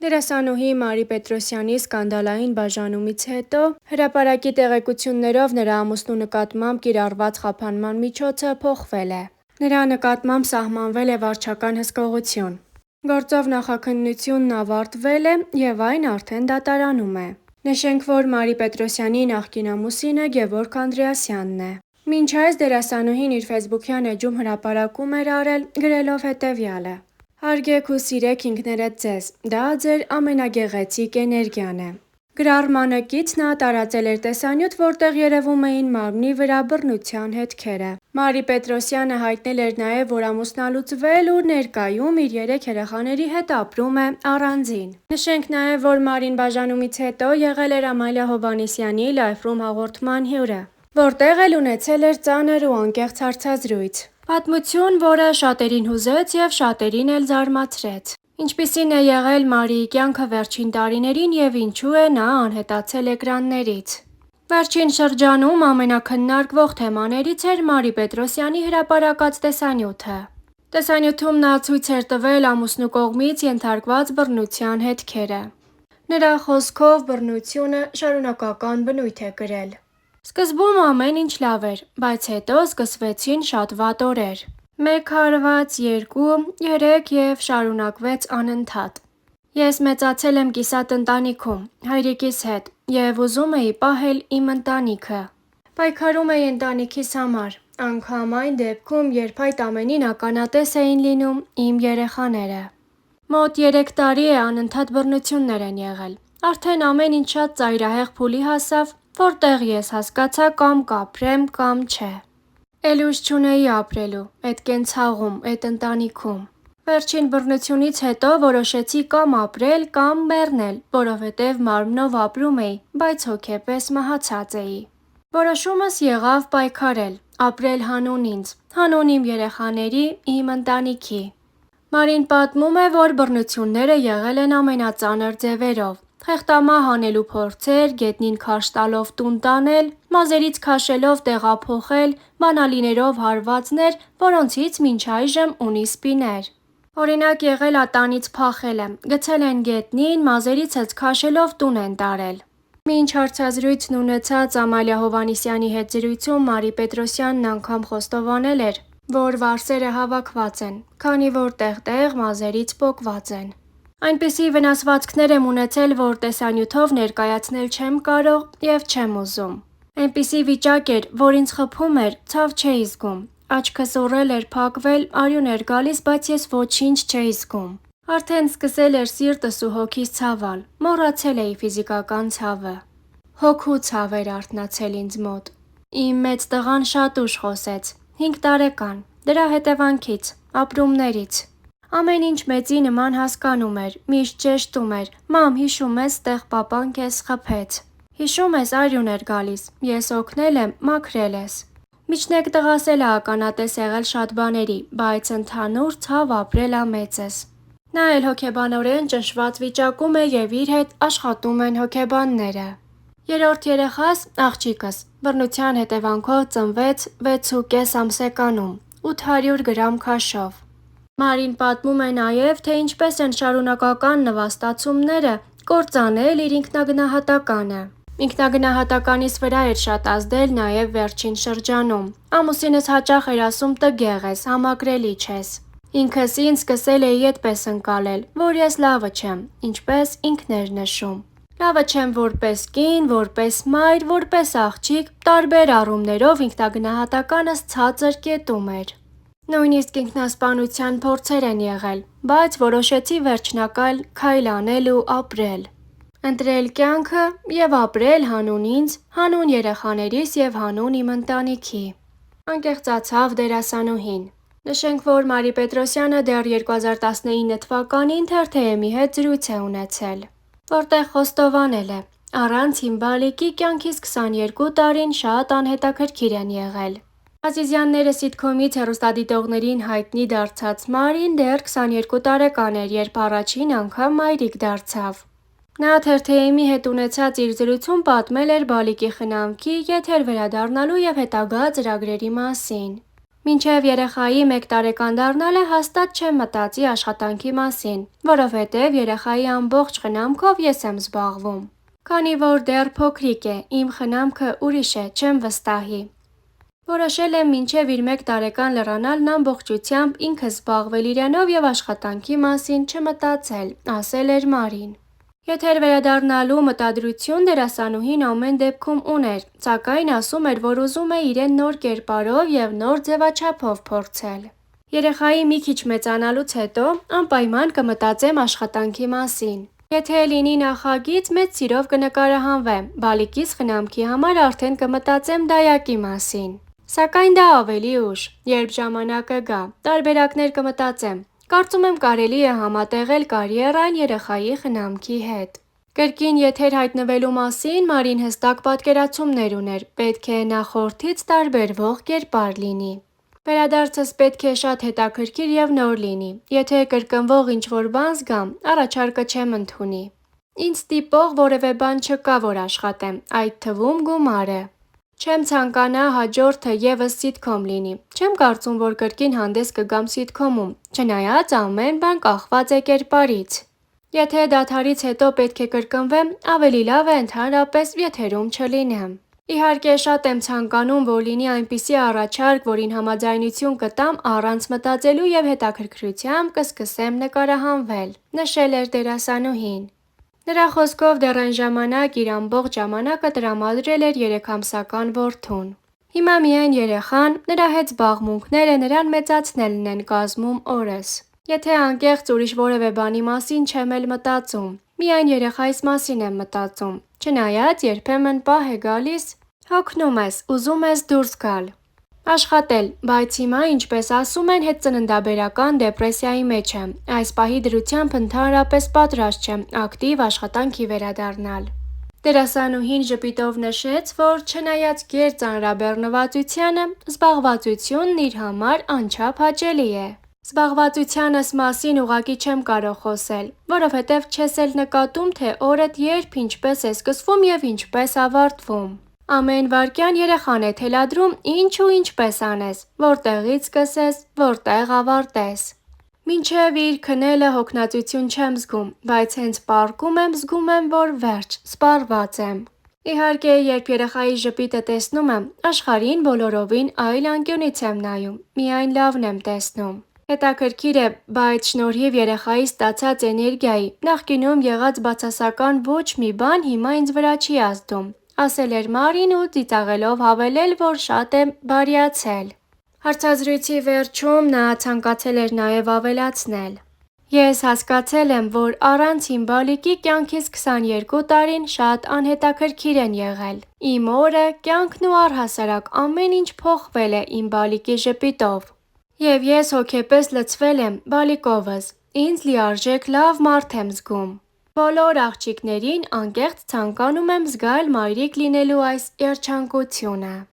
Դերասանուհի Մարի Պետրոսյանի սկանդալային բաժանումից հետո հրապարակի տեղեկություններով նրա ամուսնու նկատմամբ կիրառված խափանման միջոցը փոխվել է։ Նրա նկատմամբ սահմանվել է վարչական հսկողություն։ Գործով նախաքննությունն ավարտվել է և այն արդեն դատարանում է։ Նշենք, որ Մարի Պետրոսյանի նախկին ամուսինը Գևորգ Անդրեասյանն է։ Մինչ այս դերասանուհին իր ֆեյսբուքյան էջում հրապարակում էր արել գրելով հետևյալը. «Հարգեք ու սիրեք ինքներդ ձեզ, դա ձեր ամենագեղեցիկ էներգիան է»։ Գրառմանը կից նա տարածել էր տեսանյութ, որտեղ երևում էին մարմնի վրա բռնության հետքերը։ Մարի Պետրոսյանը հայտնել էր նաև, որ ամուսնալուծվել ու ներկայում իր 3 երեխաների հետ ապրում է առանձին։ Նշենք նաև, որ Մարին բաժանումից հետո եղել էր Ամալիա Հովհաննիսյանի Life-room հաղորդման հյուրը, որտեղ էլ ունեցել էր ծանր ու անկեղծ հարցազրույց։ Պատմություն, որը շատերին հուզեց և շատերին էլ զարմացրեց։ Ինչպիսին է եղել Մարիի կյանքը վերջին տարիներին և ինչու է նա անհետացել էկրաններից։ Վերջին շրջանում ամենաքննարկվող թեմաներից էր Մարի Պետրոսյանի հրապարակած տեսանյութը։ Տեսանյութում նա ցույց էր տվել ամուսնու կողմից ենթարկված բռնության հետքերը։ Նրա խոսքով բռնությունը շարունակական բնույթ է կրել։ Սկզբում ամեն ինչ լավ էր, բայց հետո սկսվեցին շատ վատ օրեր։ 1 հարված, 2, 3 և շարունակվեց անընդհատ։ Ես մեծացել եմ կիսատ ընտանիքում, հայրիկիս հետ և ուզում էի պահել իմ ընտանիքը։ Պայքարում էի ընտանիքիս համար, անգամ այն դեպքում, երբ այդ ամենին ականատես էին լինում իմ երեխաները։ Մոտ 3 տարի է անընդհատ բռնություններ են եղել։ Արդեն ամեն ինչ շատ ծայրահեղ փուլի հասավ, որտեղ ես հասկացա կամ կապրեմ, կամ չէ։ Էլ ուժ չունեի ապրելու էդ կենցաղում, էդ ընտանիքում։ Վերջին բռնությունից հետո որոշեցի կամ ապրել, կամ մեռնել, որովհետև մարմնով ապրում էի, բայց հոգեպես մահացած էի։ Որոշումս եղավ պայքարել, ապրել հանուն ինձ, հանուն իմ երեխաների, իմ ընտանիքի։ Մարին պատմում է, որ բռնությունները եղել են ամենածանր ձևերով՝ խեղդամահ անելու փորձեր, գետնին քարշ տալով տուն տանել, մազերից քաշելով տեղափոխել, բանալիներով հարվածներ, որոնցից մինչ այժմ ունի սպիներ։ Օրինակ եղել ատանից փախելը, գցել են գետնին, մազերիցս քաշելով տուն են տարել։ Մինչ հարցազրույցն ունեցած Ամալիա Հովհաննիսյանի հետ զրույցում Մարի Պետրոսյանն անգամ խոստովանել էր, որ վարսերը հավաքված են, քանի որ տեղ-տեղ մազերից պոկված են։ Այնպիսի վնասվածքներ եմ ունեցել, որ տեսանյութով ներկայացնել չեմ կարող և չեմ ուզում։ Այնպիսի վիճակ էր, որ ինձ խփում էր, ցավ չէի զգում, աչքս ուռել էր փակվել, արյուն էր գալիս, բայց ես ոչինչ չէի զգում։ Արդեն սկսել էր սիրտս ու հոգիս ցավել, մոռացել էի ֆիզիկական ցավը։ Հոգու ցավ էր արթնացել ինձ մոտ։ Իմ մեծ տղան շատ ուշ խոսեց, 5 տարեկան, դրա հետևանքից, ապրումներից։ Ամեն ինչ մեծի նման հասկանում էր, միշտ շեշտում էր. «Մամ, հիշում ես, տեղ պապան քեզ խփեց։ Հիշում ես, արյուն էր գալիս, ես օգնել եմ, մաքրել ես»։ Միջնեկ տղաս էլ ա ականատես եղել շատ բաների, բայց ընդհանուր ցավ ապրել ա մեծս։ Նա էլ հոգեբանորեն ճնշված վիճակում է և իր հետ աշխատում են հոգեբանները։ Երրորդ երեխաս, աղջիկս, բռնության հետևանքով ծնվեց 6,5 ամսեկանում, 800 գրամ քաշով։ Մարին պատմում է նաև, թե ինչպես են շարունակական նվաստացումները կործանել իր ինքնագնահատականը։ Ինքնագնահատականիս վրա էր շատ ազդել նաև վերջին շրջանում։ Ամուսինս հաճախ էր ասում տգեղ ես, համակրելի չես։ Ինքս ինձ սկսել էի էդպես ընկալել, որ ես լավը չեմ, ինչպես ինքն էր նշում։ Լավը չեմ որպես կին, որպես մայր, որպես աղջիկ, տարբեր առումներով ինքնագնահատականս ցածր կետում էր։ Նույնիսկ ինքնասպանության փորձեր են եղել, բայց որոշեցի վերջնակալ քայլ անել ու ապրել։ Ընտրել կյանքը և ապրել հանուն ինձ, հանուն երեխաներիս և հանուն իմ ընտանիքի։ Անկեղծացավ դերասանուհին։ Նշենք, որ Մարի Պետրոսյանը դեռ 2019 թվականին Թերթ-ի հետ զրույց է ունեցել, որտեղ խոստովանել է. «Առանց իմ բալիկի կյանքիս 22 տարին շատ անհետաքրքիր են եղել»։ Ազիզյանները սիթքոմից հեռուստադիտողներին հայտնի դարձած Մարին դեռ 22 տարեկան էր, երբ առաջին անգամ մայրիկ դարձավ։ Նա Թերթ-ի հետ ունեցած իր զրույցում պատմել էր բալիկի խնամքի, եթեր վերադառնալու և հետագա ծրագրերի մասին։ Մինչև երեխայի 1 տարեկան դառնալը հաստատ չեմ մտածի աշխատանքի մասին, որովհետև երեխայի ամբողջ խնամքով ես եմ զբաղվում։ Քանի որ դեռ փոքրիկ է, իմ խնամքը ուրիշ է, չեմ վստահի։ Որոշել եմ մինչև իր 1 տարեկան լռանալն ամբողջությամբ ինքս զբաղվել իրենով և աշխատանքի մասին չմտածել, ասել էր Մարին։ Եթեր վերադառնալու մտադրություն դերասանուհին ամեն դեպքում ուներ, սակայն ասում էր, որ ուզում է իրեն նոր կերպարով և նոր ձևաչափով փորձել։ Երեխայի մի քիչ մեծանալուց հետո անպայման կմտածեմ աշխատանքի մասին։ Եթե լինի նախագիծ, մեծ սիրով կնկարահանվեմ, բալիկիս խնամքի համար արդեն կմտածեմ դայակի մասին։ Սակայն դա ավելի ուշ, երբ ժամանակը գա, տարբերակներ կմտածեմ։ Կարծում եմ կարելի է համատեղել կարիերան երեխայի խնամքի հետ։ Կրկին եթեր հայտնվելու մասին Մարին հստակ պատկերացումներ ուներ, պետք է նախորդից տարբերվող կերպար լինի։ Վերադարձս պետք է շատ հետաքրքիր և նոր լինի։ Եթե կրկնվող ինչ-որ բան զգամ, առաջարկը չեմ ընդունի։ Ինձ ստիպող որևէ բան չկա, որ աշխատեմ, այդ թվում գումարը։ Չեմ ցանկանա հաջորդը ևս սիթքոմ լինի։ Չեմ կարծում, որ կրկին հանդես կգամ սիթքոմում, չնայած ամեն բան կախված է կերպարից։ Եթե դադարից հետո պետք է կրկնվեմ, ավելի լավ է ընդհանրապես եթերում չլինեմ։ Իհարկե շատ եմ ցանկանում, որ լինի այնպիսի առաջարկ, որին համաձայնություն կտամ առանց մտածելու և հետաքրքրությամբ կսկսեմ նկարահանվել, նշել էր դերասանուհին։ Նրա խոսքով դեռ այն ժամանակ իր ամբողջ ժամանակը տրամադրել էր 3-ամսական որդուն։ Հիմա միայն երեխան, նրա հետ զբաղմունքները նրան մեծացնելն են կազմում օրս։ Եթե անկեղծ ուրիշ որևէ բանի մասին չեմ էլ մտածում, միայն երեխայիս մասին եմ մտածում, չնայած երբեմն պահ է գալիս, հոգնում ես, ուզում ես դուրս գալ, աշխատել, բայց հիմա, ինչպես ասում են, հետծննդաբերական դեպրեսիայի մեջ եմ, այս պահի դրությամբ ընդհանրապես պատրաստ չեմ ակտիվ աշխատանքի վերադառնալ։ Դերասանուհին ժպիտով նշեց, որ չնայած գեր ծանրաբեռնվածությանը, զբաղվածությունն իր համար անչափ հաճելի է։ Զբաղվածությանս մասին ուղղակի չեմ կարող խոսել, որովհետև չես էլ նկատում, թե օրդ երբ ինչպես է սկսվում և ինչպես ավարտվում։ Ամեն վայրկյան երեխան է թելադրում ինչ ու ինչպես անես, որտեղից սկսես, որտեղ ավարտես։ Մինչև իր քնելը հոգնածություն չեմ զգում, բայց հենց պառկում եմ, զգում եմ, որ վերջ, սպառված եմ։ Իհարկե, երբ երեխայի ժպիտը տեսնում եմ, աշխարհին բոլորովին այլ անկյունից եմ նայում, միայն լավն եմ տեսնում։ Հետաքրքիր է, բայց շնորհիվ երեխայի ստացած էներգիայի, նախկինում եղած բացասական ոչ մի բան հիմա ինձ վրա չի ազդում, ասել էր Մարին ու ծիծաղելով հավելել, որ շատ է բարյացել։ Հարցազրույցի վերջում նա ցանկացել էր նաև ավելացնել. Ես հասկացել եմ, որ առանց իմ բալիկի կյանքիս 22 տարին շատ անհետաքրքիր են եղել։ Իմ օրը, կյանքն ու առհասարակ ամեն ինչ փոխվել է իմ բալիկի ժպիտով։ Եվ ես հոգեպես լցվել եմ բալիկովս, ինձ լիարժեք լավ մարդ եմ զգում։ Բոլոր աղջիկներին անկեղծ ցանկանում եմ զգալ մայրիկ լինելու այս երջանկությունը։